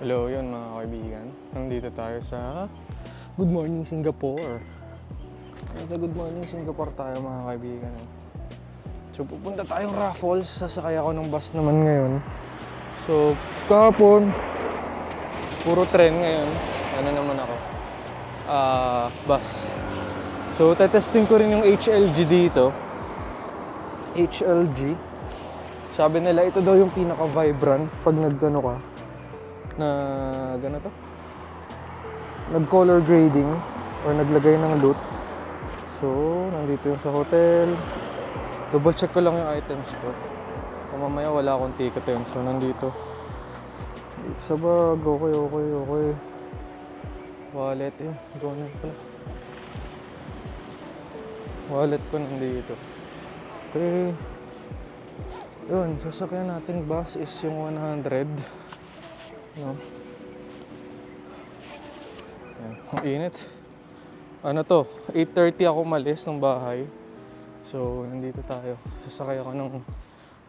Hello yun mga kaibigan. Nandito tayo sa Good Morning Singapore. Sa Good Morning Singapore tayo mga kaibigan. So pupunta tayong Raffles. Sasakay ako ng bus naman ngayon. So kahapon puro tren ngayon. Ano naman ako? Bus. So tetesting ko rin yung HLG dito. HLG. Sabi nila ito daw yung pinaka-vibrant pag nagano ka. Nag-color grading or naglagay ng loot. So, nandito yung sa hotel. Double check ko lang yung items ko. Kung mamaya wala akong ticket yun. So, nandito. Dito sa bag. Okay. Wallet yun. Gonan pala. Wallet ko nandito. Okay. Yun, sasakyan natin bus is yung 100. No? Yan. Ang init. Ano to? 8:30 ako malis ng bahay. So, nandito tayo. Sasakay ako ng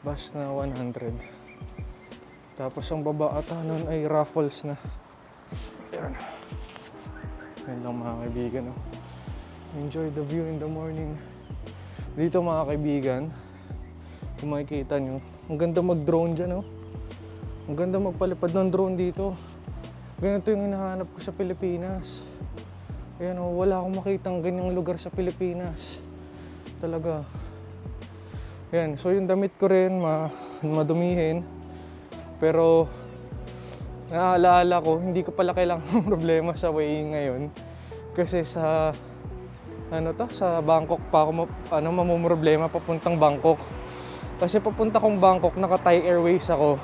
bus na 100. Tapos ang baba ata nun ay Raffles na. Yan. Yan lang mga kaibigan. No? Enjoy the view in the morning. Dito mga kaibigan, kung makikita nyo, ang ganda mag-drone dyan. No? Ang ganda magpalipad ng drone dito. Ganito yung hinahanap ko sa Pilipinas. Ayan o, wala akong makitang ganyang lugar sa Pilipinas. Talaga. Ayan, so yung damit ko rin, madumihin. Pero, naaalala ko, hindi ko pala kailangang problema sa weighing ngayon. Kasi sa Bangkok pa ako mamumroblema papuntang Bangkok. Kasi papunta kong Bangkok, naka-Thai Airways ako.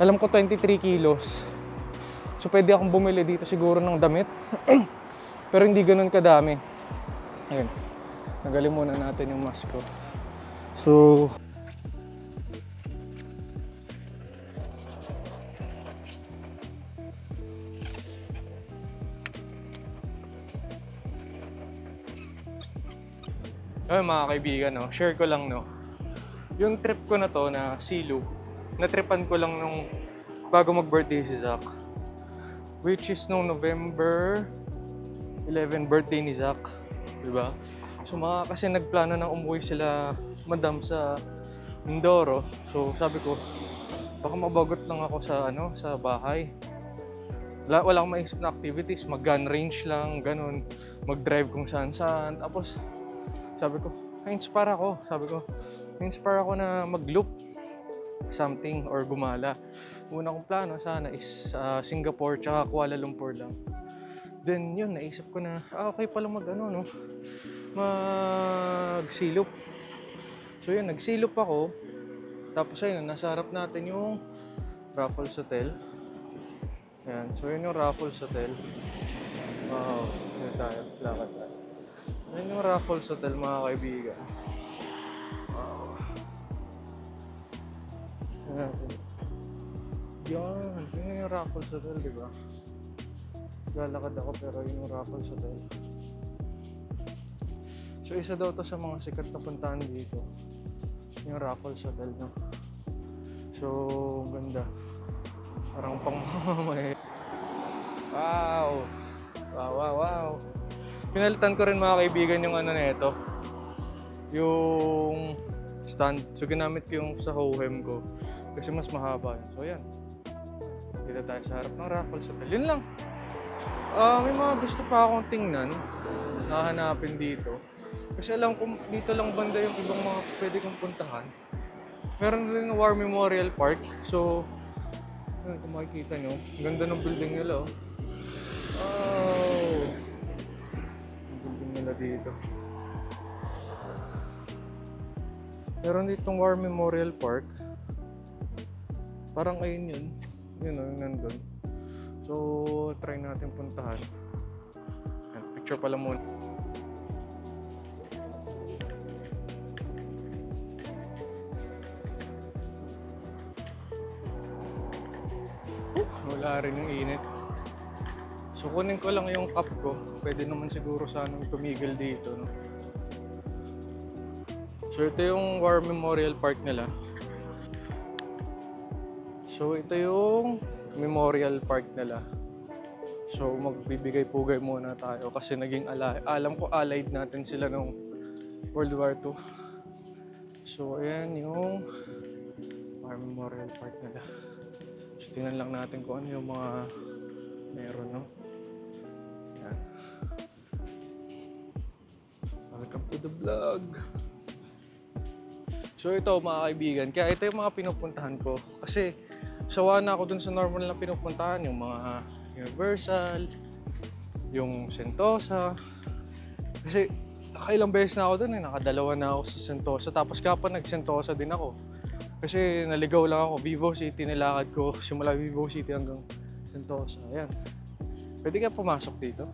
Alam ko 23 kilos. So pwede akong bumili dito siguro ng damit. Pero hindi ganun kadami. Ayun. Nagalin muna natin yung mask ko. So ayun mga kaibigan, no? Share ko lang, no? Yung trip ko na to na Cebu, natripan ko lang nung bago mag-birthday si Zach. Which is nung November 11 birthday ni Zach. Diba? So kasi nagplano na umuwi sila madam sa Mindoro. So sabi ko, baka mabagot lang ako sa bahay. Wala akong maisip na activities. Mag-gun range lang, ganun. Mag-drive kung saan-saan. Tapos sabi ko, na-inspire ako na mag-loop something or gumala. Una kong plano sana is Singapore tsaka Kuala Lumpur lang. Then yun, naisip ko na okay pala mag-silop. So yun, nagsilop ako. Tapos ayun, nasa harap natin yung Raffles Hotel. Ayan, so yun yung Raffles Hotel. Wow, yun tayo, lakad tayo. Yan yung Raffles Hotel mga kaibigan. Wow. Yan yung Raffles Hotel, di ba? Lalakad ako pero yun yung Raffles Hotel. So isa daw to sa mga sikat na puntahan dito. Yung Raffles Hotel, no? So, ganda. Parang pang-mamay. Wow! Wow! Pinalitan ko rin mga kaibigan yung nito. Yung stand. So ginamit ko yung sa Hohem ko. Kasi mas mahaba yun. So yan. Dito tayo sa harap ng Raffles Hotel. Yun lang. May mga gusto pa akong tingnan. Hahanapin dito. Kasi alam ko dito lang banda yung ibang mga pwede kong puntahan. Meron rin ng War Memorial Park. So, yun, kung makikita nyo. Ganda ng building nila. Oh! Nila dito. Meron ditong War Memorial Park. Parang ayun yun. Yun o, yung nandun. So, try natin puntahan. Picture pala muna. Wala rin yung init. So kunin ko lang yung cup ko. Pwede naman siguro sanang tumigil dito, no? So ito yung War Memorial Park nila. So ito yung memorial Memorial Park nila. So magbibigay-pugay muna tayo kasi naging alam ko allied natin sila nung World War II. So ayan yung Memorial Park nila. So tingnan lang natin kung ano yung mga meron, no? Ayan. Welcome to the vlog! So ito mga kaibigan, kaya ito yung mga pinupuntahan ko. Kasi sawa na ako dun sa normal na pinupuntahan, yung mga Universal, yung Sentosa. Kasi nakailang beses na ako dun nakadalawa na ako sa Sentosa. Tapos kapag nag-Sentosa din ako. Kasi naligaw lang ako, Vivo City nilakad ko. Simula Vivo City hanggang Sentosa. Ayan. Pwede ka pumasok dito.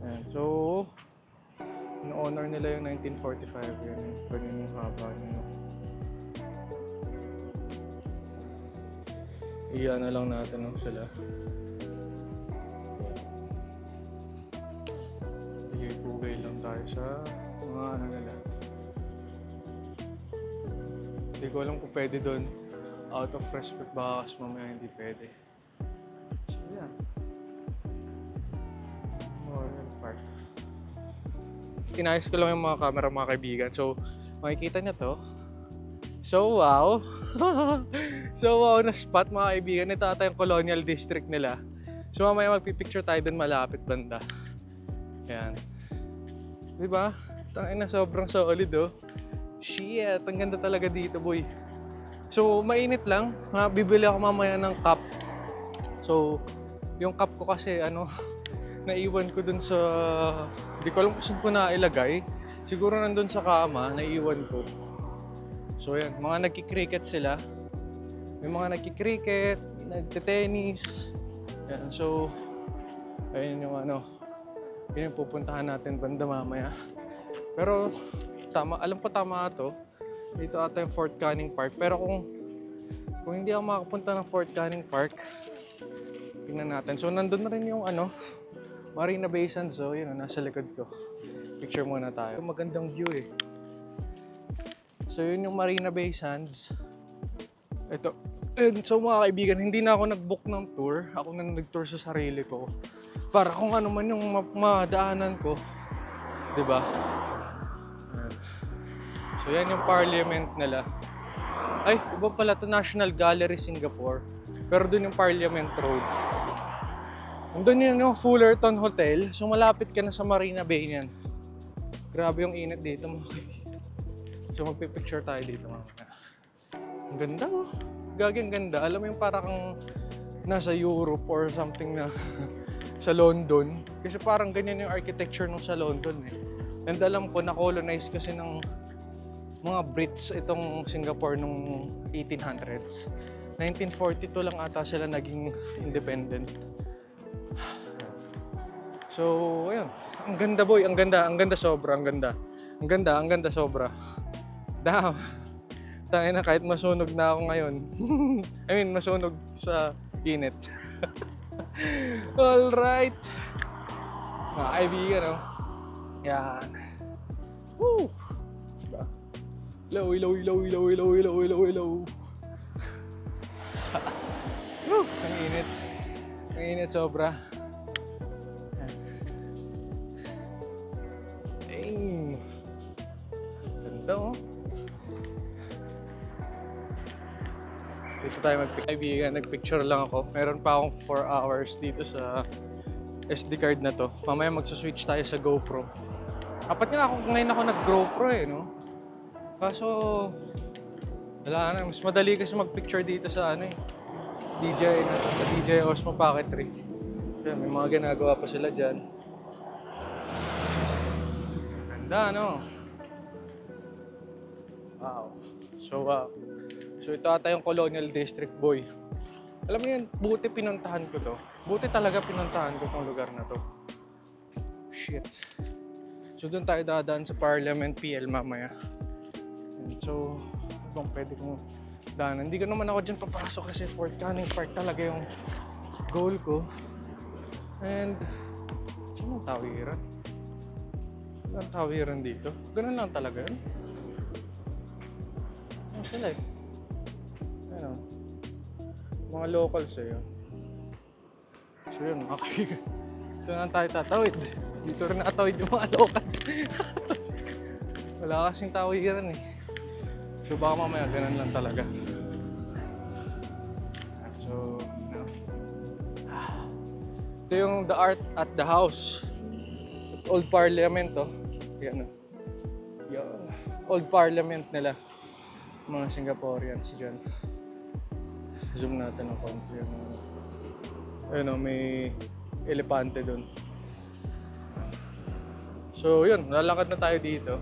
Ayan. So, in-honor nila yung 1945. Yan. Ganyan yung haba nyo. Iyan na lang natin sila. Pugay lang tayo sa mga ano nila. Hindi ko alam kung pwede doon. Out of respect baka kasi mamaya hindi pwede. So yan. Memorial Park. Inayos ko lang yung mga camera mga kaibigan. So makikita nyo to. So wow. So wow na spot mga kaibigan. Ito ata yung Colonial District nila. So mamaya magpipicture tayo dun malapit banda. Ayan. Diba? Tangina sobrang solid oh. Shit, ang ganda talaga dito boy. So mainit lang. Bibili ako mamaya ng cup. So yung cup ko kasi naiwan ko dun sa... Hindi ko alam kung saan ko nailagay. Siguro nandun sa kama, naiwan ko. So yan, mga nagki-cricket sila. May mga nagki-cricket, nagte-tennis. Yan, so ayun yung yun yung pupuntahan natin banda mamaya. Pero tama, alam ko tama ito. Dito ata yung Fort Canning Park. Pero kung hindi ako makapunta ng Fort Canning Park, tingnan natin. So nandun na rin yung Marina Bay Sands. So yun, nasa likod ko. Picture muna tayo. Magandang view eh. So yun yung Marina Bay Sands. Ito. And so mga kaibigan, hindi na ako nag-book ng tour. Ako na nag-tour sa sarili ko. Para kung ano man yung madaanan ko. Diba? So yan yung parliament nila. Ay, iba pala to, National Gallery Singapore. Pero dun yung Parliament Road. Doon yun yung Fullerton Hotel. So malapit ka na sa Marina Bay niyan. Grabe yung init dito mga kaibigan. So magpipicture tayo dito mamaya. Ang ganda oh. Gagang ganda. Alam mo yung parang nasa Europe or something na sa London. Kasi parang ganyan yung architecture nung sa London eh. And alam ko na-colonize kasi ng mga Brits itong Singapore nung 1800s. 1942 lang ata sila naging independent. So, ayun. Ang ganda boy, ang ganda sobra, ang ganda sobra. Damn. Tangina na kahit masunog na ako ngayon. I mean, masunog sa init. Alright. Mga kaibigan, no? Yan. Woo! Ilaw. Ang init. Ang init sobra. Ay. Ganda, oh. Dito tayo nagpicture lang ako. Meron pa akong 4 hours dito sa SD card na to. Mamaya magsuswitch tayo sa GoPro. Apat nga ngayon ako nag-GoPro eh, no? Kaso, wala na. Mas madali kasi mag-picture dito sa DJI Osmo Pocket 3. May mga ginagawa pa sila dyan. Ganda, no? Wow. So ito ata yung Colonial District, boy. Alam mo yun, buti pinuntahan ko to. Buti talaga pinuntahan ko tong lugar na to. Shit. So doon tayo dadaan sa Parliament PL mamaya. So, kung pwede kong daanan. Hindi ko naman ako dyan papasok kasi Fort Canning Park talaga yung goal ko. And, saan ang tawiran? Walang tawiran dito. Ganun lang talaga yun. Ano sila eh? Ano? Mga locals eh. Yun. So yun, mga kaibigan. Dito na tayo tatawid. Dito rin nakatawid yung mga locals. Wala kasing tawiran eh. So baka mamaya ganun lang talaga. So, ito yung The Art at the House. Old Parliament oh. Yan oh. Yan. Old Parliament nila. Mga Singaporeans dyan. Zoom natin ng konti. Ayun oh, may elepante dun. So yun, lalakad na tayo dito.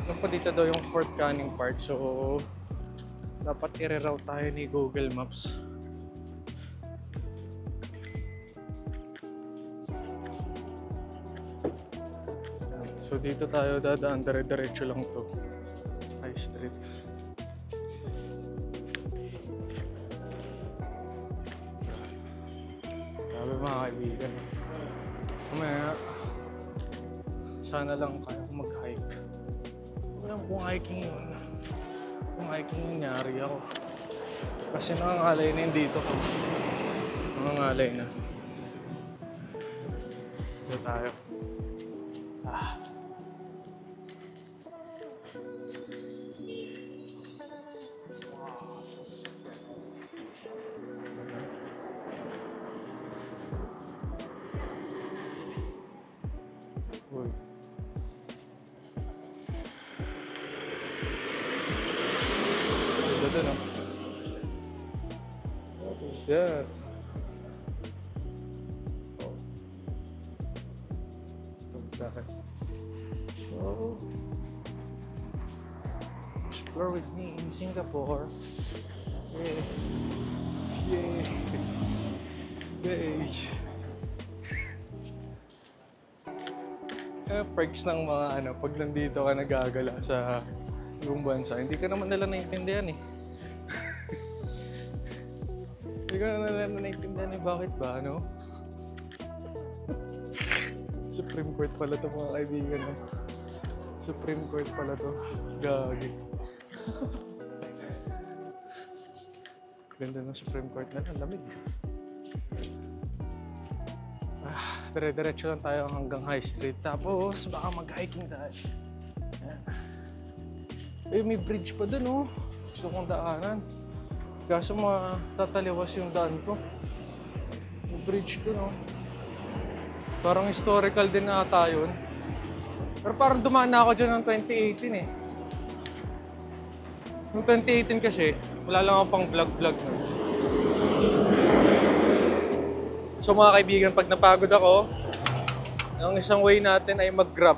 Ano pa dito daw yung Fort Canning Park. So dapat i-reroute tayo ni Google Maps. So dito tayo dadaan, dire-diretso lang to. High Street. Sabi mga kaibigan, mamaya sana lang kaya ko mag-hike. Alam kung hiking yun. Kung hiking nangyari ako. Kasi nangangalay na yun dito ko. Nangangalay na. Dito tayo. Uy. Dito no? What is that? Oh. Ito so, explore with me in Singapore. Yeah. Yeah. Yay. Perks ng mga ano, pag nandito ka nagagala sa ibang bansa, hindi ka naman nila naiintindihan eh. Hindi ka naman nila naiintindihan eh, bakit ba, ano? Supreme Court pala to mga kaibigan, no? Supreme Court pala to. Gagi. Ganda ng Supreme Court na, ang lamig. Dire-diretso lang tayo hanggang High Street. Tapos baka mag-hiking tayo. Eh, may bridge pa dun oh. Gusto kong daanan. Kaso matataliwas yung daan ko. May bridge dun oh. Parang historical din na ata yun. Pero parang dumaan na ako dyan ng 2018 eh. Noong 2018 kasi, wala lang ako pang vlog-vlog na. So mga kaibigan, pag napagod ako, ang isang way natin ay mag-grab.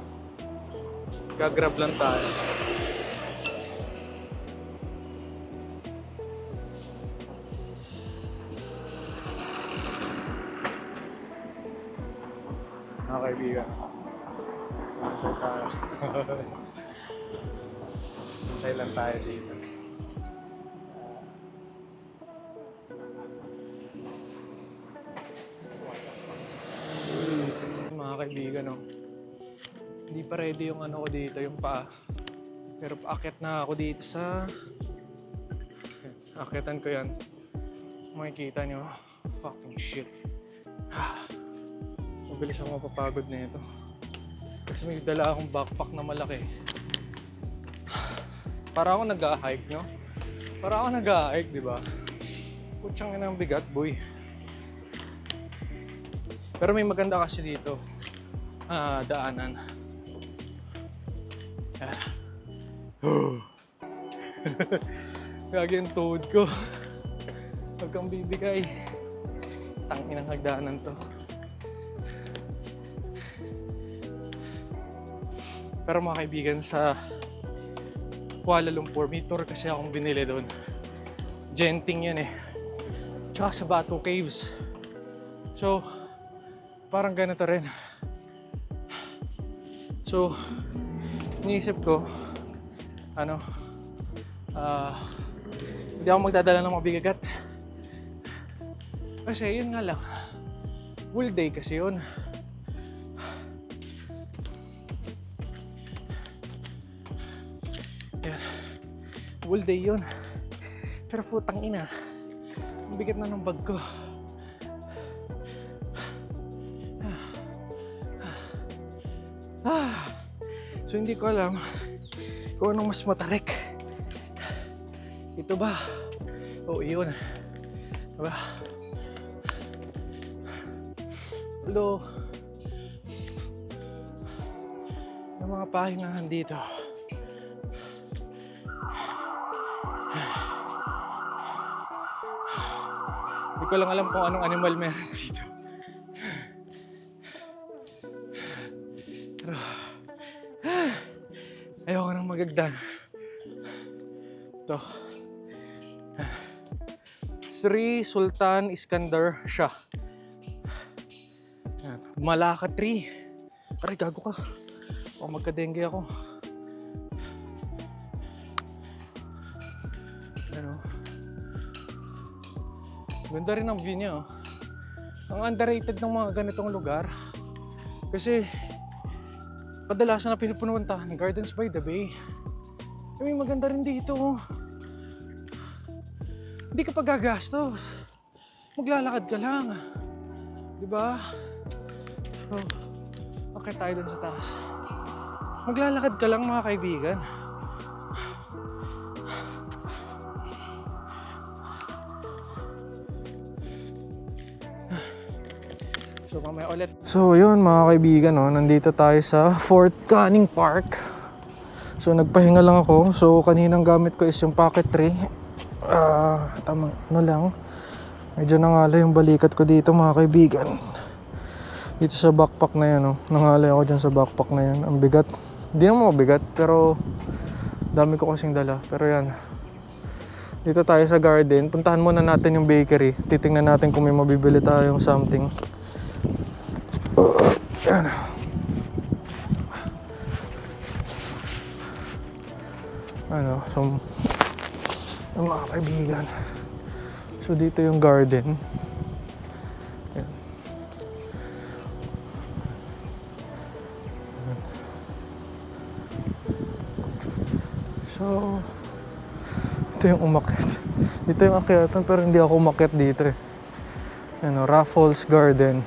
Gagrab lang tayo. Mga kaibigan, antay tayo. Antay lang tayo dito. Mga kaibigan, no? Hindi pa ready yung ano ko dito, yung paa. Pero paakyat na ako dito sa... Akyatan ko yan. Makikita nyo, fucking shit. Mabilis ako mapapagod na ito. Kasi may dala akong backpack na malaki. Para ako nag-hike, no? Para ako nag-hike, di ba? Putsang ina ng bigat, boy. Pero may maganda kasi dito. Daanan. Gagi yung tuhod ko. Huwag kang bibigay. Tangin ang hagdanan to. Pero mga kaibigan, sa Kuala Lumpur, may tour kasi akong binili doon. Genting yan eh. Tsaka sa Batu Caves. So, parang ganito rin. So, iniisip ko, hindi ako magdadala ng mabigagat. Kasi yun nga lang, full day kasi yun. Yan. Full day yun. Pero putang ina, ang bigat na ng bag ko. So hindi ko alam kung anong mas matarik. Ito ba? O iyon. Diba? Hello. Yung mga pahingahan dito. Hindi ko lang alam kung anong animal meron dito. Pero ayoko nang magagdan. Ito. Sri Sultan Iskandar Shah. Malacca tree. Aray, gago ka. O magka-dengue ako. Ano? Ganda rin ang view niya. Oh. Ang underrated ng mga ganitong lugar. Kasi kadalasan na pinupuntahan ng Gardens by the Bay. May maganda rin dito. Oh. Hindi ka pa gagastos. Maglalakad ka lang. Diba? So, okay tayo dun sa taas. Maglalakad ka lang mga kaibigan. So, mamaya ulit. So, yun mga kaibigan, no? Nandito tayo sa Fort Canning Park. So, nagpahinga lang ako. So, kaninang gamit ko is yung pocket tray. Tama, ano lang. Medyo nangalay yung balikat ko dito mga kaibigan. Dito sa backpack na yan, no? Nangalay ako dyan sa backpack na yan. Ang bigat. Hindi naman mabigat, pero dami ko kasing dala. Pero yan. Dito tayo sa garden. Puntahan muna natin yung bakery. Titingnan natin kung may mabibili tayong something. Yan. Ano, so yung mga kaibigan. So dito yung garden. Yan. So ito yung umakyat. Dito yung akyatan pero hindi ako umakyat dito eh. Ano, Raffles Garden.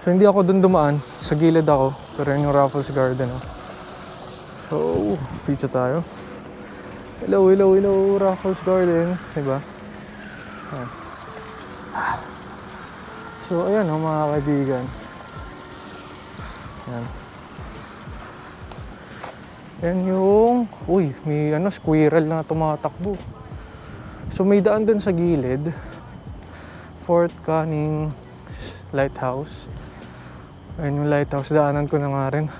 So hindi ako dun dumaan. Sa gilid ako. Pero yun yung Raffles Garden. Oh. So pizza tayo. Hello, hello, hello, Raffles Garden. Diba? Ayan. So, ayan o mga kaibigan. Ayan. Ayan yung... Uy, may ano, squirrel na tumatakbo. So, may daan dun sa gilid. Fort Canning Lighthouse. Ayan yung lighthouse. Daanan ko na nga rin.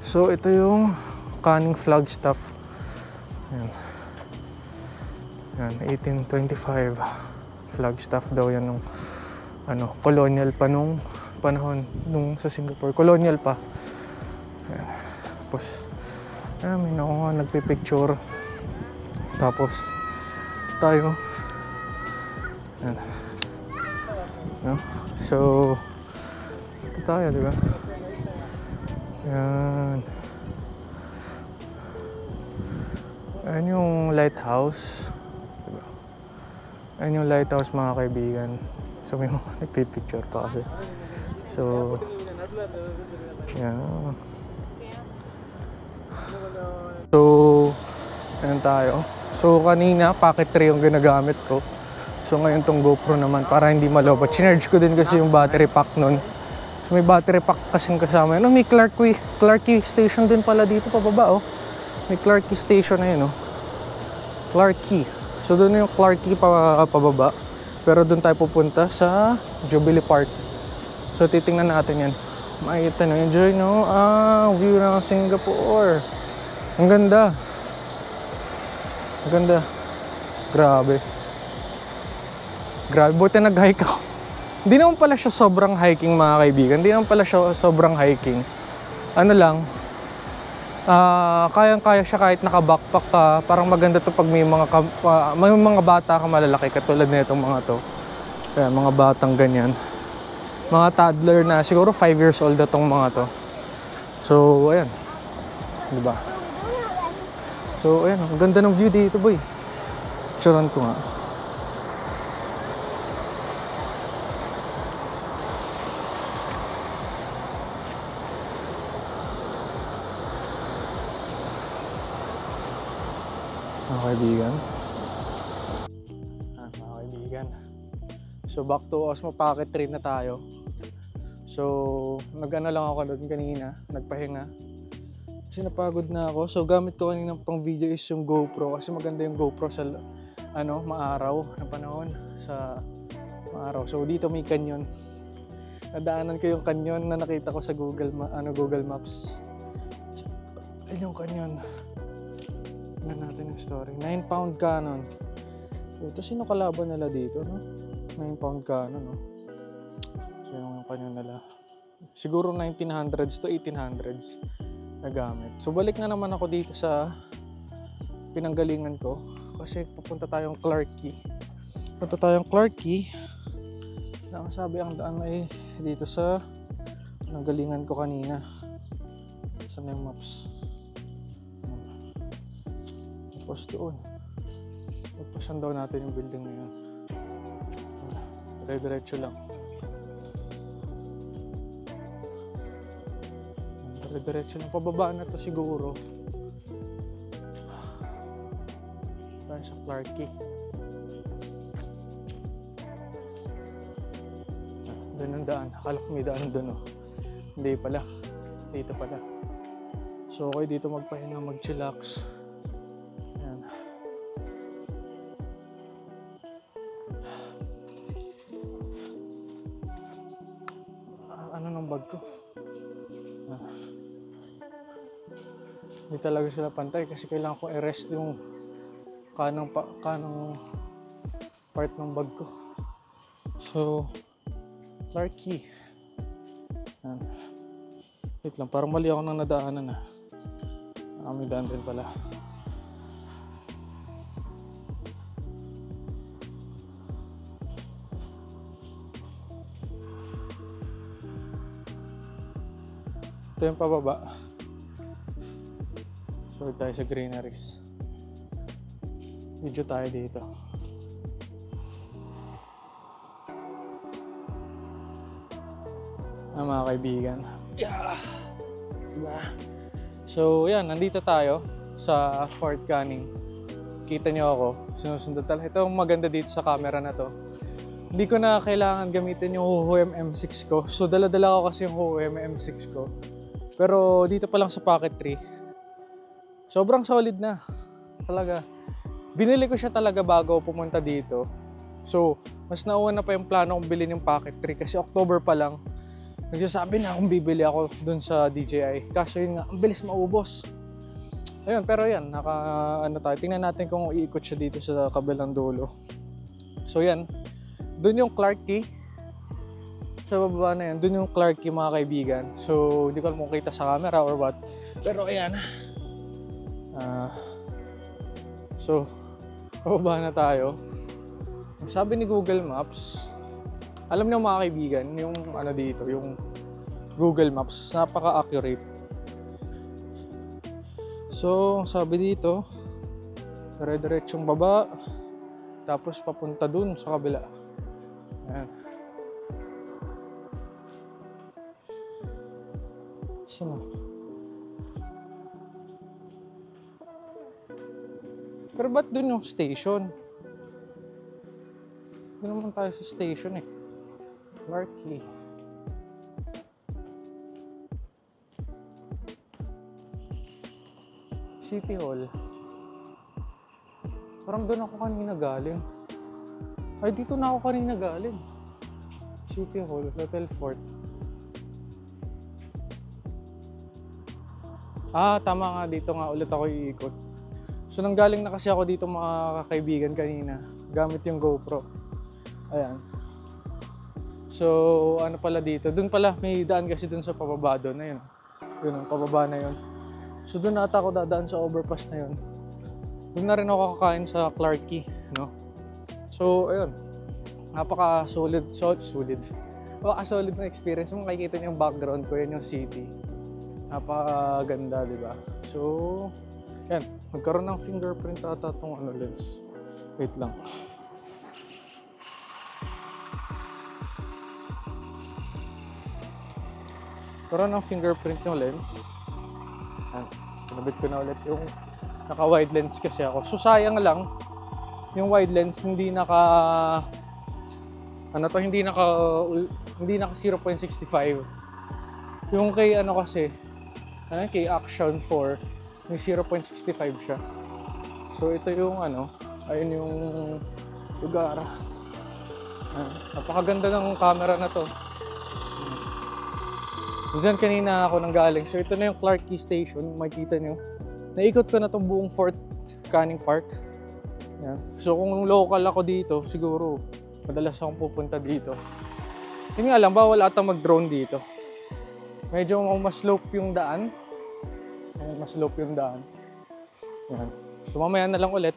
So, ito yung Canning Flagstaff. Yan. Yan, 1825 Flagstaff daw yan nung ano, colonial pa nung panahon nung sa Singapore. Colonial pa. Yan. Tapos may nakuha nagpipicture. Tapos tayo. Yan. No? So ito tayo, di ba? Yan. Ayan yung lighthouse. Diba? Ayan yung lighthouse mga kaibigan. So may mga nagpipicture pa kasi. So yeah. So ayan tayo. So kanina pocket tray yung ginagamit ko. So ngayon tong GoPro naman para hindi malobat. Chinerge ko din kasi yung battery pack nun. So may battery pack kasing kasama. Ano, may Clarke Station din pala dito pababa oh. May Clarke Station na yun, oh. Clarke. So, doon yung Clarke pababa. Pero doon tayo pupunta sa Jubilee Park. So, titingnan natin yan. Makikita nyo. Enjoy, no? View ng Singapore. Ang ganda. Ang ganda. Grabe. Grabe. Buti nag-hike ako. Hindi naman pala siya sobrang hiking, mga kaibigan. Hindi naman pala siya sobrang hiking. Ano lang, kayang-kaya siya kahit naka-backpack ka. Parang maganda to pag may mga bata ka malalaki katulad nitong mga to. Ayan, mga batang ganyan. Mga toddler na siguro 5 years old itong mga to. So, ayan. Diba? So, ayan. Ang ganda ng view dito, boy. Picturean ko nga. Mga kaibigan. Mga kaibigan. So back to Osmo Pocket 3 na tayo. So nag-ano lang ako doon kanina, nagpahinga. Kasi napagod na ako. So gamit ko kanina pang video is yung GoPro kasi maganda yung GoPro sa maaraw na panahon sa maaraw. So dito may canyon. Nadaanan ko yung canyon na nakita ko sa Google Maps. Ayun yung canyon. Tingnan natin yung story. 9-pound cannon. Ito sino kalaban nila dito, no? 9-pound cannon, no? So yung canyon nila. Siguro 1900s to 1800s na gamit. So balik na naman ako dito sa pinanggalingan ko kasi pupunta tayong Clarke Quay. Punta tayong Clarke Quay. Nakasabi ang daan ay dito sa pinanggalingan ko kanina. Saan na yung maps? Tapos doon. Magpasan daw natin yung building na yun. Dire-diretso lang. Dire-diretso lang. Pababa na to siguro. Tayo sa Clarke Quay. Doon ang daan. Akala ko may daan doon, oh. Hindi pala. Dito pala. So okay dito magpahinga, mag-chillax. Ayan. Ano ng bag ko? Hindi talaga sila pantay kasi kailangan ko i-rest yung kanang part ng bag ko. So Clarke Quay. Wait lang, parang mali ako nang nadaanan na. May daan din pala. Ito yung pababa. So tayo sa greeneries. Video tayo dito. Mga kaibigan. Yeah. Diba? So yan, nandito tayo sa Fort Canning. Kita nyo ako, sinusunod talaga. Ito ang maganda dito sa camera na to. Hindi ko na kailangan gamitin yung Huhuem M6 ko. So dala-dala ko kasi yung Huhuem M6 ko. Pero dito pa lang sa Pocket 3, sobrang solid na. Talaga. Binili ko siya talaga bago pumunta dito. So, mas nauna pa yung plano kong bilhin yung Pocket 3 kasi October pa lang. Nagsasabi na akong bibili ako dun sa DJI. Kaso yun nga, ang bilis maubos. Ayun, pero yan, tayo. Tingnan natin kung iikot siya dito sa kabilang dulo. So yan, dun yung Clarke Quay. Sa baba na yan, dun yung Clarke Quay mga kaibigan. So, hindi ko alam kung kita sa camera or what. Pero ayan. So, bababa na tayo. Sabi ni Google Maps, alam niyo mga kaibigan, yung ano dito, yung Google Maps, napaka-accurate. So, sabi dito, dire-diretsong baba, tapos papunta dun sa kabila. Ayan. Sino? Pero ba't dun yung station? Doon naman tayo sa station eh. Clarke Quay. City Hall. Parang doon ako kanina galing. Ay, dito na ako kanina galing. City Hall, Hotel Fort. Tama nga. Dito nga ulit ako iikot. So, nanggaling na kasi ako dito mga kaibigan kanina. Gamit yung GoPro. Ayan. So, ano pala dito? Doon pala, may daan kasi doon sa pababa doon. Ayun. Yun, ang pababa na yun. So, doon nata ako dadaan sa overpass na yun. Doon na rin ako kakain sa Clarke Quay, no? So, ayun. Napaka-solid. Napaka-solid na experience. Kung makikita niyo yung background ko, yun yung city. Napakaganda, di ba? So, yan. Magkaroon ng fingerprint ata itong lens. Wait lang. Karoon ng fingerprint yung lens. Pinabit ko na ulit yung naka-wide lens kasi ako. So sayang lang, yung wide lens hindi naka hindi naka 0.65. Yung kay kasi, kay Action 4, may 0.65 siya. So ito yung ayun yung lugar. Napakaganda ng camera na to. So dyan kanina ako nanggaling. So ito na yung Clarke Quay Station. Makikita nyo. Naikot ko na itong buong Fort Canning Park. Yan. So kung local ako dito, siguro madalas akong pupunta dito. Yun nga lang, bawal ata mag-drone dito. Medyo mas-slope yung daan. Ayan, mas-slope yung daan. Yan. So mamaya na lang ulit.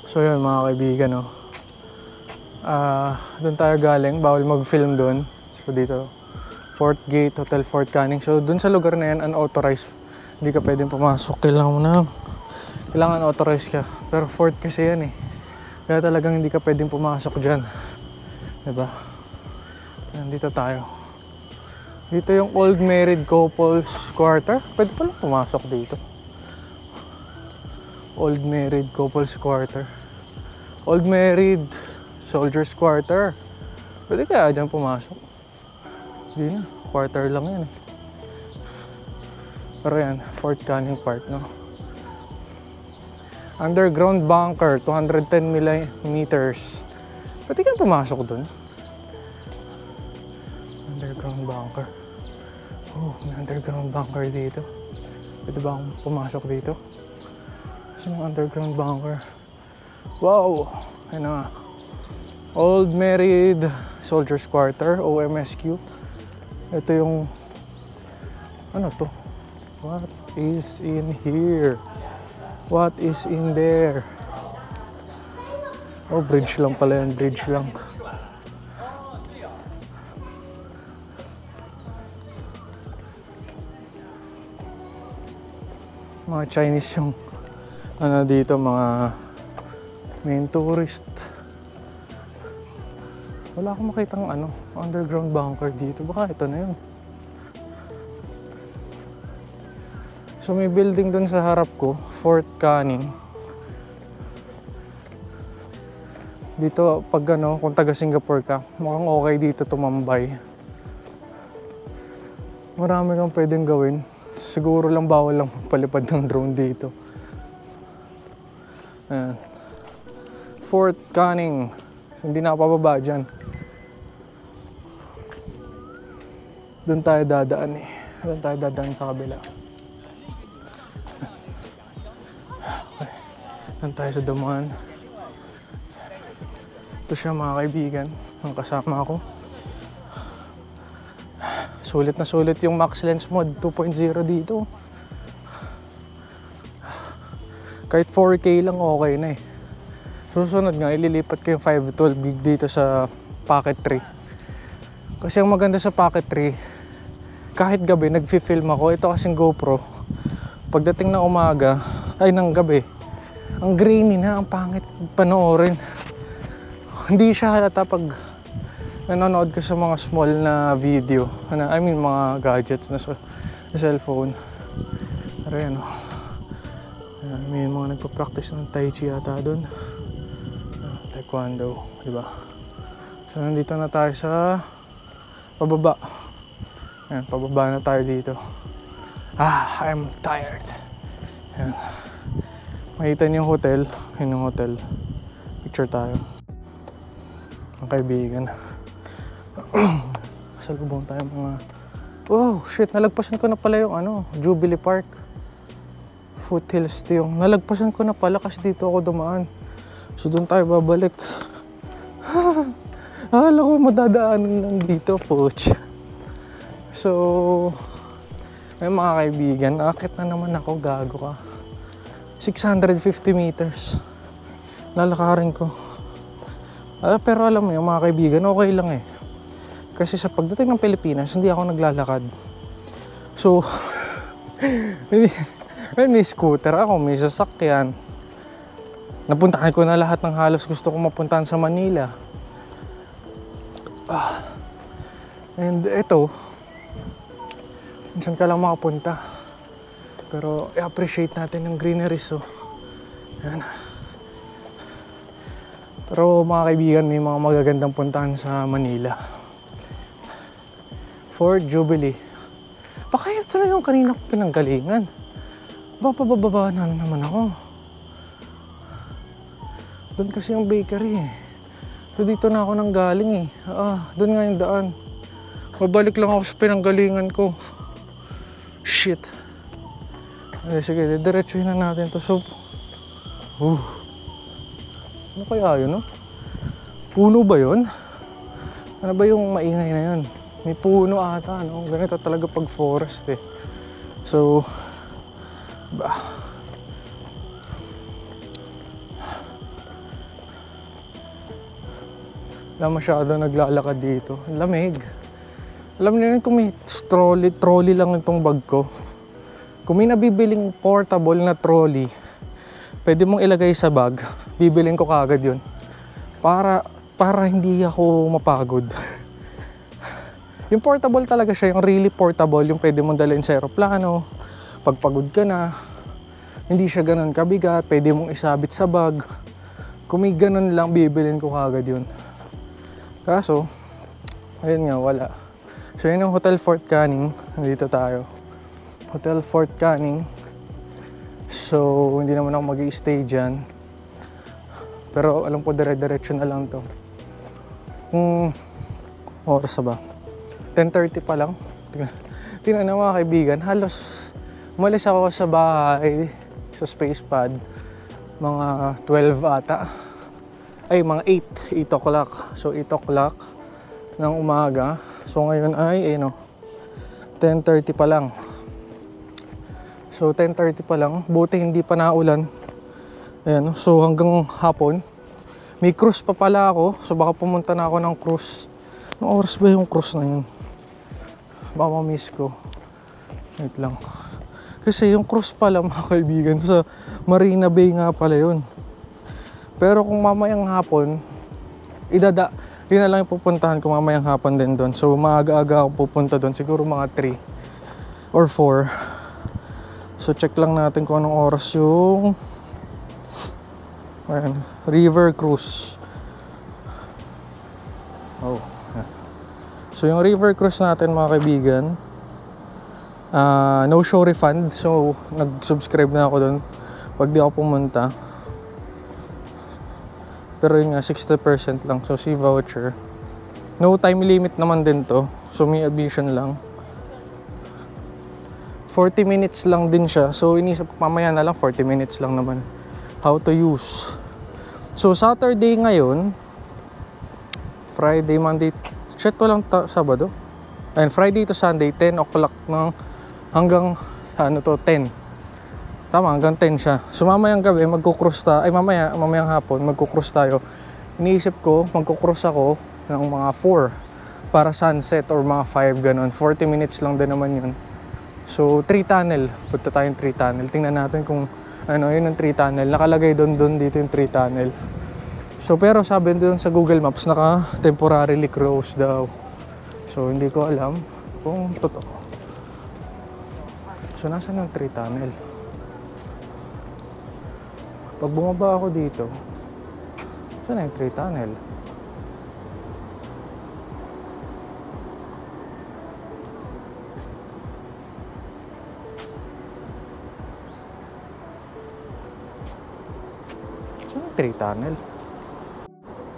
So yun mga kaibigan, doon tayo galing, bawal mag-film doon. So dito, Fort Gate, Hotel Fort Canning. So doon sa lugar na yan, unauthorized. Hindi ka pwedeng pumasok, kailangan authorized ka. Pero fort kasi yan kaya talagang hindi ka pwedeng pumasok dyan. Diba? Nandito tayo. Dito yung Old Married Couples Quarter. Pwede pala pumasok dito. Old Married Couples Quarter. Old Married Soldiers Quarter. Pwede kaya dyan pumasok? Hindi na. Quarter lang yan Pero yan, Fort Canning Park, Underground bunker, 210 meters. Pwede kaya pumasok dun? Underground bunker. Oh, may underground bunker dito. Pwede ba akong pumasok dito? Saan yung underground bunker? Wow! Ayun na nga. Old Married Soldiers Quarter, OMSQ. Ito yung ano to? What is in here? What is in there? Oh, bridge lang pala yan. Bridge lang. Mga Chinese yung dito, mga main tourist. Wala akong makitang underground bunker dito. Baka ito na yun. So may building dun sa harap ko, Fort Canning. Dito pag kung taga Singapore ka, mukhang okay dito tumambay. Marami kang pwedeng gawin. Siguro lang bawal lang magpalipad ng drone dito. Ayan. Fort Canning. Hindi na pababa dyan. Doon tayo dadaan Doon tayo dadaan sa kabila. Okay. Doon tayo sa damuhan. Ito siya mga kaibigan. Ang kasama ko. Sulit na sulit yung max lens mode 2.0 dito. Kahit 4K lang okay na Susunod nga, ililipat ko yung 512 gig dito sa Pocket 3. Kasi ang maganda sa Pocket 3, kahit gabi nagfi-film ako. Ito kasing GoPro. Pagdating ng umaga, ng gabi, ang grainy na, ang pangit panoorin. Hindi siya halata pag nanonood ka sa mga small na video. Mga gadgets na sa cellphone. Pero yan may mga nagpa-practice ng Tai Chi yata doon. Taekwondo, di ba? So nandito na tayo sa pababa. Ayan, pababa na tayo dito. I'm tired. Ayan. Makita niyo yung hotel. Yun yung hotel. Picture tayo. Ang kaibigan. Salubong tayo mga... Oh, shit. Nalagpasan ko na pala yung Jubilee Park. Foothills yung... Nalagpasan ko na pala kasi dito ako dumaan. So doon tayo babalik. Akala ko madadaanan lang dito, poch. So, may mga kaibigan, akit na naman ako, gago ka. 650 meters. Lalakarin ko. Pero alam mo yung mga kaibigan, okay lang Kasi sa pagdating ng Pilipinas, hindi ako naglalakad. So, may scooter ako, may sasakyan. Napuntahan ko na lahat ng halos gusto kong mapuntahan sa Manila. And ito, minsan ka lang makapunta. Pero i-appreciate natin yung greenery. So, yan. Pero mga kaibigan, may mga magagandang puntahan sa Manila. Fort Jubilee. Baka ito na yung kanina ko pinanggalingan. Bababa na naman ako. Doon kasi yung bakery eh. So dito na ako nang galing eh. Doon nga yung daan. Mabalik lang ako sa pinanggalingan ko. Shit. Sige, diretsuhin na natin to. So, ano kaya yun, no? Puno ba yun? Ano ba yung maingay na yun? May puno ata, no? Ganito talaga pag forest eh. So, wala masyado naglalakad dito. Lamig. Alam niyo yun, kung may trolley lang itong bag ko. Kung may nabibiling portable na trolley, pwede mong ilagay sa bag, bibilin ko kagad yun. Para hindi ako mapagod. Yung portable talaga siya, yung really portable, yung pwede mong dalhin sa aeroplano, pagpagod ka na, hindi siya ganun kabigat, pwede mong isabit sa bag. Kung may ganun lang, bibilin ko kagad yun. Kaso, ayun nga, wala. So yun yung Hotel Fort Canning, nandito tayo. Hotel Fort Canning. So, hindi naman ako mag-i-stay dyan. Pero alam ko dire-diretso na lang to. Kung oras ba? 10:30 pa lang. Tingnan na mga kaibigan, halos umalis ako sa bahay, sa space pad, mga 12 ata. Ay, mga 8 o'clock. So, 8 o'clock ng umaga. So, ngayon ay, 10:30 pa lang. So 10:30 pa lang, buti hindi pa naulan. Ayan, so hanggang hapon. May cruise pa pala ako, so baka pumunta na ako ng cruise. Anong oras ba yung cruise na yun? Baka ma-miss ko. Wait lang. Kasi yung cruise pala mga kaibigan, sa Marina Bay nga pala yun. Pero kung mamayang hapon, yun na lang yung pupuntahan ko mamayang hapon din doon. So maaga-aga ako pupunta doon, siguro mga 3 or 4. So check lang natin kung anong oras yung river cruise. So yung river cruise natin mga kaibigan, no show refund. So nag-subscribe na ako doon pag di ako pumunta. Pero yun nga, 60% lang. So si voucher. No time limit naman din to. So may admission lang. 40 minutes lang din siya. So, inisip ko mamaya na lang, 40 minutes lang naman. How to use. So, Saturday ngayon, Friday, Monday, shit, walang Sabado. And Friday to Sunday, 10 o'clock hanggang, 10. Tama, hanggang 10 siya. So, mamayang gabi, magkukruise tayo. Ay, mamayang hapon, magkukruise tayo. Iniisip ko, magkukruise ako ng mga 4 para sunset or mga 5, ganun. 40 minutes lang din naman yun. So, 3 tunnel. Punta tayong 3 tunnel. Tingnan natin kung yun yung 3 tunnel. Nakalagay doon dito yung 3 tunnel. So, pero sabi doon sa Google Maps, naka-temporarily closed daw. So, hindi ko alam kung totoo. So, nasaan yung 3 tunnel? Pag bumaba ako dito, saan yung 3 tunnel? Saan yung 3 tunnel?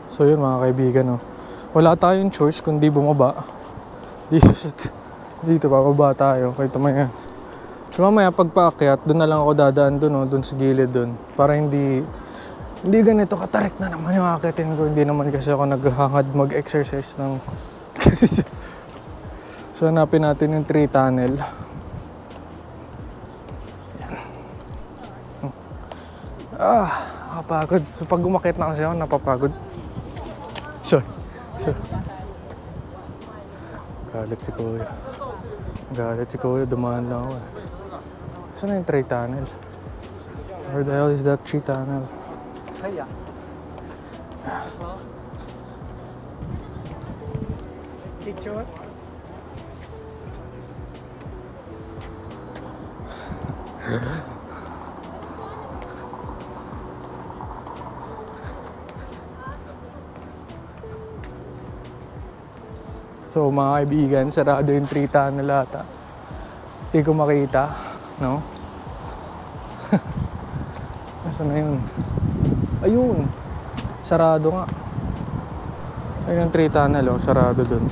So yun mga kaibigan, wala tayong choice kundi bumaba. Dito bababa tayo kahit mamaya. So mamaya pagpaakyat, doon na lang ako dadaan doon sa gilid doon. Para hindi ganito katarik na naman yung akitin ko. Hindi naman kasi ako naghahangad mag-exercise ng So hanapin natin yung 3 tunnel. Yan. Nakapagod. So pag umakyat na kasi ako, napapagod. Sorry. Galit si Kuya. Galit si Kuya, dumaan lang ako eh. Saan na yung 3 tunnel? Where the hell is that 3 tunnel? Kaya. Picture? So mga kaibigan, sarado yung 3 tunnel ata. Hindi ko makita, no? Nasaan na yun? Ayun! Sarado nga. Ayun yung 3 tunnel, oh. Sarado dun.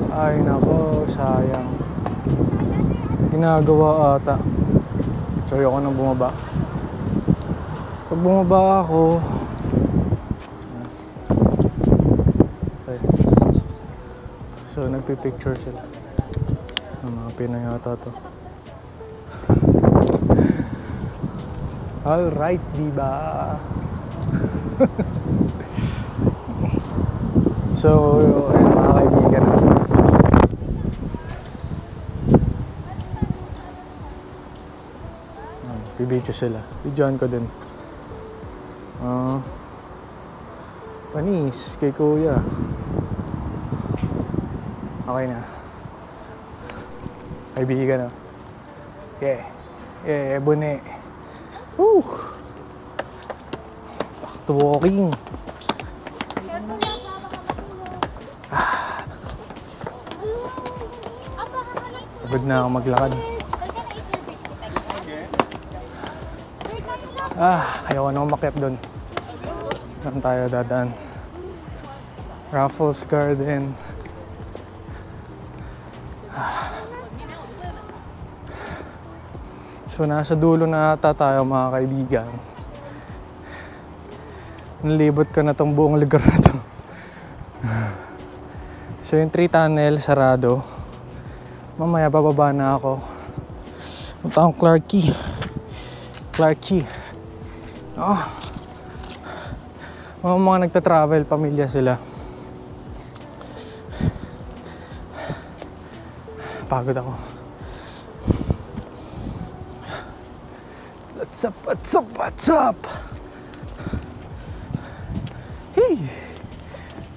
Ay nako, sayang. Ginagawa ata. So ayoko nang bumaba. Pag bumaba ako, okay. So nagpipicture sila. Ang mga Pinoy yata to. Alright, diba? So, ayun mga kaibigan. Bibidyo sila. Bidyoan ko din. Panis kay Kuya. Okay na. Kaibigan na. Yeah. Yeah, bune. Woo! Back to walking. Pagod na ako maglakad. Ayaw na umakyat doon. Saan tayo dadaan? Raffles Garden. So nasa dulo na ata tayo mga kaibigan. Nalibot ko na tong buong lugar na to. So yung 3 tunnel sarado. Mamaya bababa na ako. Punta akong Clarke Quay. Mga nagta-travel, pamilya sila. Pagod ako. What's up? Hey!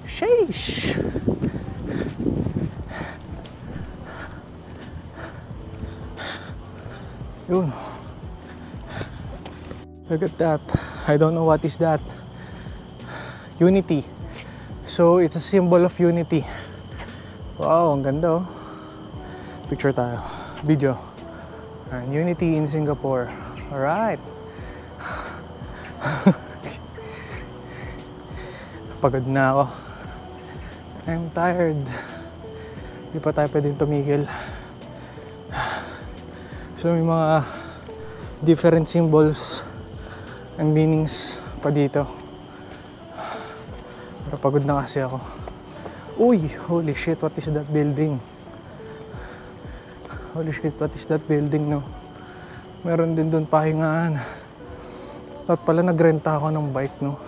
Sheesh! Yun. Look at that. I don't know what is that. Unity. So, it's a symbol of unity. Wow, ang ganda oh. Picture tayo. Video. And unity in Singapore. Alright. Pagod na ako. I'm tired. Hindi pa tayo pwedeng tumigil. So may mga different symbols and meanings pa dito. Pero pagod na kasi ako. Uy! Holy shit, what is that building? Holy shit, what is that building, no? Meron din doon pahingaan. At pala nagrenta ako ng bike, no?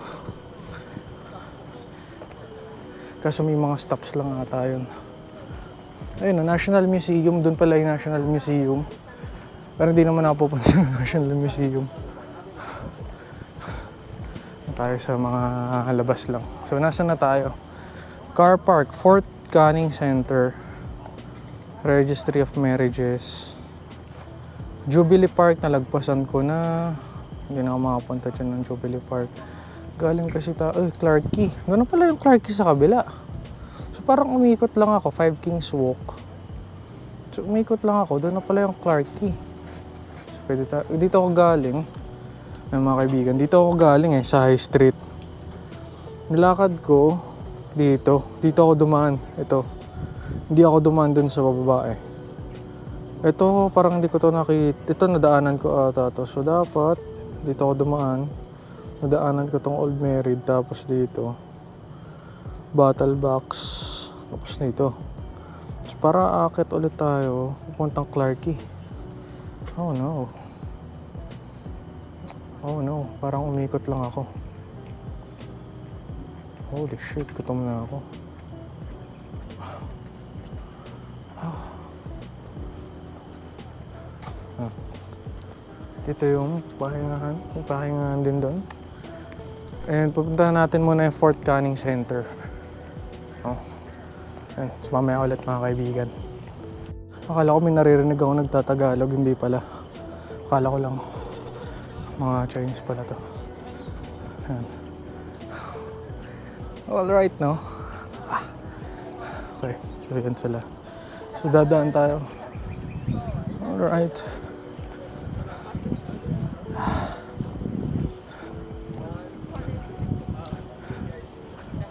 Kaso may mga stops lang ata yun. Ayun, National Museum. Doon pala yung National Museum. Pero hindi naman ako pupunta sa National Museum. Tayo sa mga labas lang. So, nasa na tayo? Car Park, Fort Canning Center, Registry of Marriages, Jubilee Park, nalagpasan ko na. Hindi na ako makapunta dyan ng Jubilee Park. Galing kasi Clarke Quay. Gano'n pala yung Clarke Quay sa kabila. So parang umikot lang ako, 5 Kings Walk. So umikot lang ako, doon na pala yung Clarke Quay. So pwede dito ako galing, mga kaibigan. Dito ako galing sa High Street. Nilakad ko dito. Dito ako dumaan. Ito. Hindi ako dumaan dun sa bababa eh. Ito parang hindi ko to nakita. Ito nadaanan ko ata to. So dapat dito ako dumaan. Nadaanan ko tong Old Married. Tapos dito Battle Box. Tapos dito. So para aakit ulit tayo pupuntang Clarke Quay. Oh no. Oh no. Parang umikot lang ako. Holy shit. Gutom na ako. Ah. Ito yung pahingahan. May pahingahan din doon. And pupuntahan natin muna yung Fort Canning Center. Oh. Ayan. So mamaya ulit mga kaibigan. Akala ko may naririnig ako nagtatagalog. Hindi pala. Akala ko lang mga Chinese pala to. Ayan. Alright, no? Okay, so yun sila. So dadaan tayo. Alright.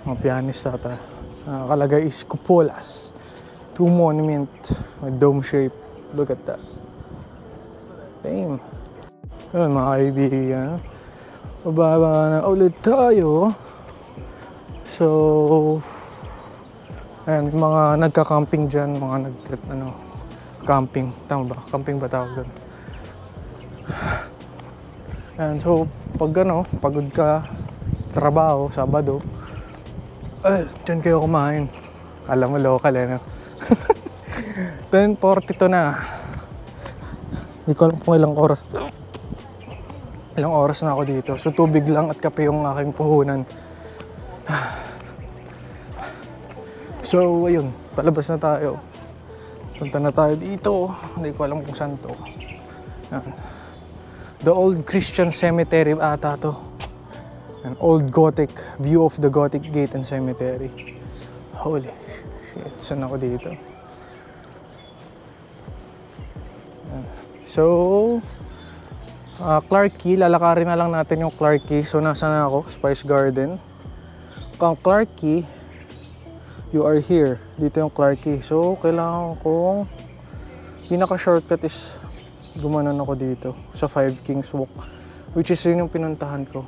Mga pianista ata. Nakalagay is cupolas. 2 monument with dome shape. Look at that. Damn. Yun mga kaibigan. Bababa na ulit tayo. So, ayan, mga nagka-camping dyan, mga camping. Tama ba? Camping ba tawag doon? Ayan, so, pag pagod ka sa trabaho, Sabado, dyan kayo kumain. Kala mo local no? 10:42 na. Hindi ko alam kung ilang oras. Ilang oras na ako dito. So, tubig lang at kape yung aking puhunan. So, ayun. Palabas na tayo. Punta na tayo dito. Hindi ko alam kung saan to. Yan. The Old Christian Cemetery ata to. An old Gothic view of the Gothic Gate and Cemetery. Holy shit. Saan ako dito? Yan. So, Clarke Quay. Lalakarin na lang natin yung Clarke Quay. So, nasa na ako? Spice Garden. Kung Clarke Quay, you are here. Dito yung Clarke Quay. So, kailangan kong pinaka-shortcut is gumanon ako dito sa 5 Kings Walk. Which is yun yung pinuntahan ko.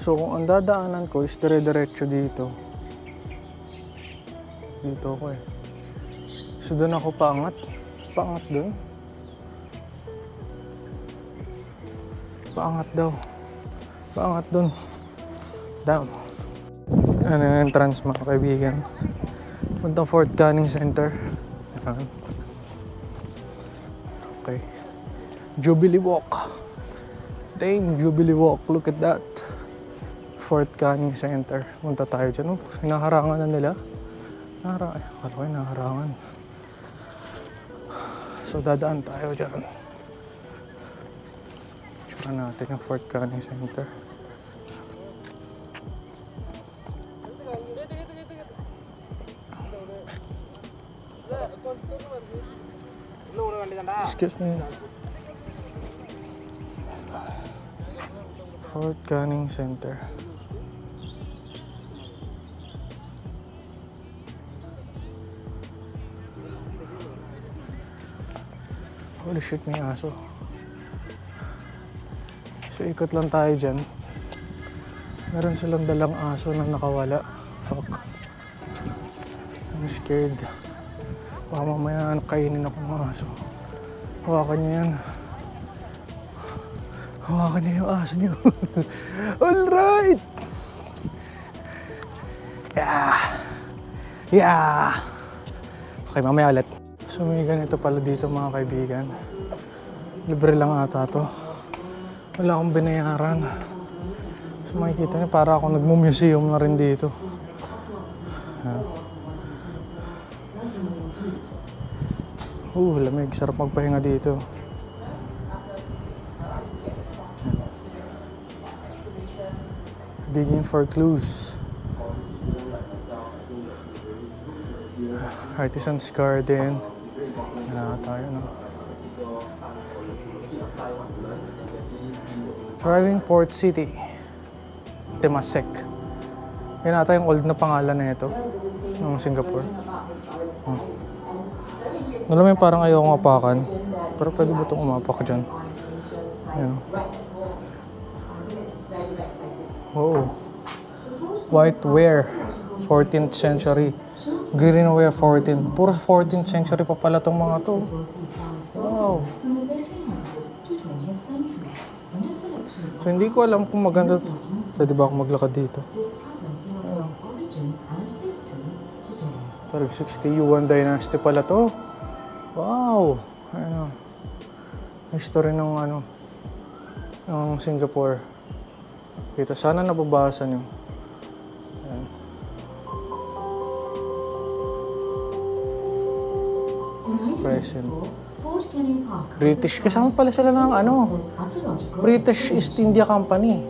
So, kung ang dadaanan ko is dire-diretso dito. Dito ako eh. So, doon ako paangat. Paangat doon. Paangat daw. Paangat doon. Down. Ano yung entrance mga kaibigan. Puntang Fort Canning Center. Ayan. Okay. Jubilee Walk. Damn, Jubilee Walk. Look at that. Fort Canning Center. Punta tayo dyan. Hinaharangan na nila. Naharangan. Akala ko yung naharangan. So dadaan tayo dyan. Tsura natin yung Fort Canning Center. Excuse me. Fort Canning Center. Holy shit, may aso. So ikot lang tayo dyan. Meron silang dalang aso na nakawala. Fuck. I'm scared. Baka mamaya kainin ako ng aso. Hawakan niyo yan. Hawakan niyo yung aso niyo. Alright! Yeah! Yeah! Okay, mamaya ulit. So may ganito pala dito mga kaibigan. Libre lang ata to. Wala akong binayaran. So makikita niyo para ako nagmu-museum na rin dito. Lamig. Sarap magpahinga dito. Digging for clues. Artisan's Garden. Wala tayo, no? Driving Port City. Temasek. Yan ata yung old na pangalan na ito. Ng Singapore. Alam mo yung parang ayokong apakan. Pero pwede ba itong umapak dyan? Ayan. Oo. Whiteware. 14th century. Greenware 14. Puro 14th century pa pala itong mga to. Wow. So hindi ko alam kung maganda. Pwede ba akong maglakad dito? Sorry, 60 Yuan Dynasty pala to. Wow! Ano? history ng ano, ng Singapore. Dito, sana nababasa nyo. Ayan. Present. British. Kasama pala sila ng ano, British East India Company.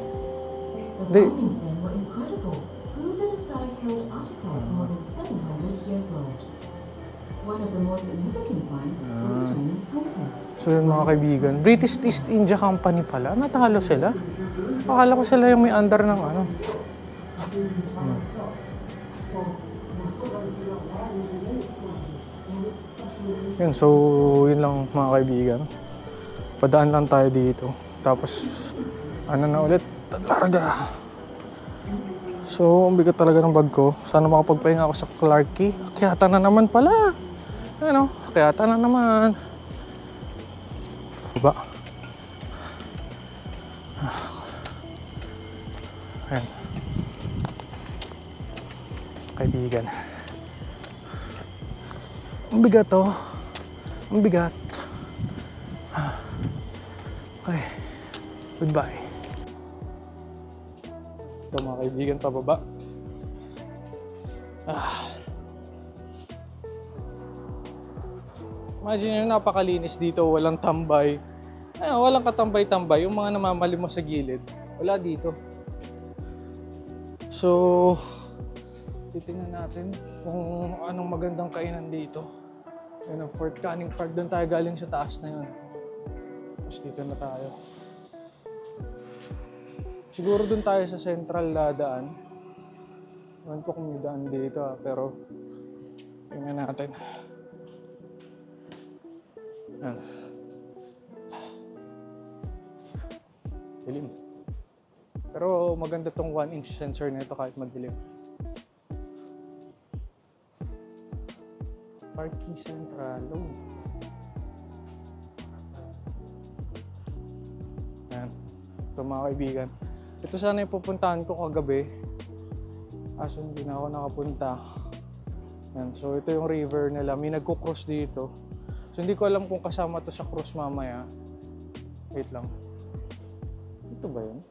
The findings then were incredible. Prove that the site held artifacts more than 700 years old. One of the more significant finds was a Chinese compass. So yun mga kaibigan, British East India Company pala. Natalo sila. Akala ko sila yung may under ng ano. Yun, so yun lang mga kaibigan. Padaan lang tayo dito. Tapos, ano na ulit, larga. So, ang bigat talaga ng bag ko. Sana makapagpahinga ako sa Clarke. Akyata na naman pala. Ano, akyata na naman. Baba. Ayan. Kaibigan. Ang bigat to. Ang bigat. Okay. Goodbye. Ito mga kaibigan, pababa. Imagine nyo, napakalinis dito. Walang tambay. Walang katambay-tambay. Yung mga namamalimos sa gilid. Wala dito. So, titingnan natin kung anong magandang kainan dito. Yun ang Fort Canning Park. Doon tayo galing sa taas na yun. Tapos dito na tayo. Siguro doon tayo sa central daan. Ewan ko kung may daan dito pero tingnan natin. Yan. Dilim. Pero maganda tong 1-inch sensor nito kahit madilim. Parky Central. Oh. Yan. Ito mga kaibigan. Ito sana yung pupuntahan ko kagabi. Aso hindi na ako nakapunta. Yan. So ito yung river nila. May nagko-cross dito. So hindi ko alam kung kasama to sa cross mamaya. Wait lang. Ito ba yun?